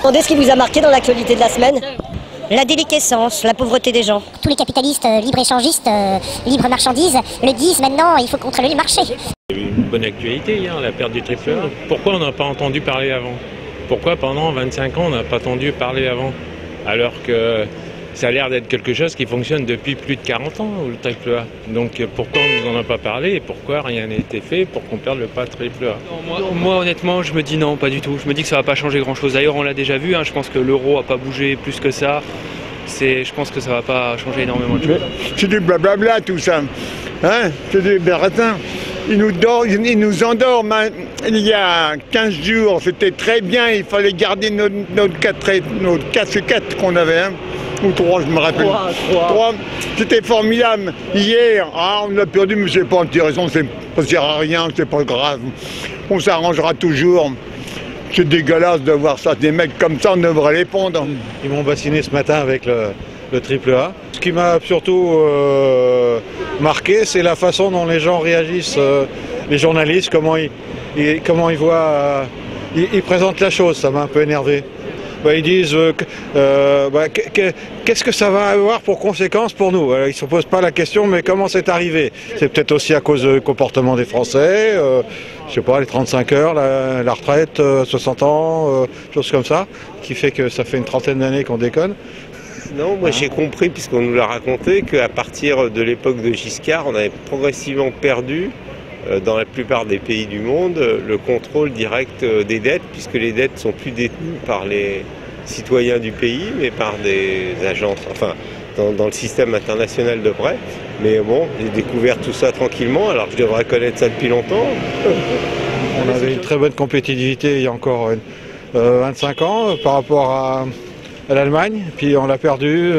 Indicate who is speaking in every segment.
Speaker 1: Demandez ce qui vous a marqué dans l'actualité de la semaine.
Speaker 2: La déliquescence, la pauvreté des gens.
Speaker 3: Tous les capitalistes libre-échangistes, libre-marchandises le disent maintenant, il faut contrôler le marché.
Speaker 4: Il y a eu une bonne actualité hier, la perte du triple A. Pourquoi on n'a pas entendu parler avant? Pourquoi pendant 25 ans on n'a pas entendu parler avant? Alors que ça a l'air d'être quelque chose qui fonctionne depuis plus de 40 ans, le triple A. Donc pourquoi on ne nous en a pas parlé et pourquoi rien n'a été fait pour qu'on perde le pas triple A?
Speaker 5: Moi honnêtement je me dis non, pas du tout. Je me dis que ça va pas changer grand chose. D'ailleurs on l'a déjà vu, je pense que l'euro n'a pas bougé plus que ça. Je pense que ça va pas changer énormément de choses.
Speaker 6: C'est du blablabla tout ça. C'est du baratin. Ils nous endorment. Il y a 15 jours, c'était très bien. Il fallait garder notre 4 qu'on avait. Ou 3, je me rappelle. 3. C'était formidable. Hier, on a perdu, mais c'est pas intéressant, ça ne sert à rien, c'est pas grave. On s'arrangera toujours. C'est dégueulasse de voir ça. Des mecs comme ça, on devrait les pondre.
Speaker 7: Ils m'ont bassiné ce matin avec le triple A. Ce qui m'a surtout marqué, c'est la façon dont les gens réagissent, les journalistes, comment ils voient, ils présentent la chose. Ça m'a un peu énervé. Ils disent qu'est-ce que ça va avoir pour conséquence pour nous. Ils ne se posent pas la question, mais comment c'est arrivé? C'est peut-être aussi à cause du comportement des Français, je sais pas, les 35 heures, la retraite, 60 ans, choses comme ça, qui fait que ça fait une trentaine d'années qu'on déconne.
Speaker 8: Non, moi j'ai compris, puisqu'on nous l'a raconté, qu'à partir de l'époque de Giscard, on avait progressivement perdu, dans la plupart des pays du monde, le contrôle direct des dettes, puisque les dettes ne sont plus détenues par les citoyens du pays, mais par des agences, enfin, dans le système international de prêt. Mais bon, j'ai découvert tout ça tranquillement, alors que je devrais connaître ça depuis longtemps.
Speaker 7: On avait une très bonne compétitivité il y a encore 25 ans par rapport à l'Allemagne, puis on l'a perdu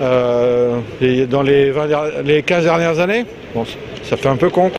Speaker 7: dans les 15 dernières années. Bon, ça fait un peu con.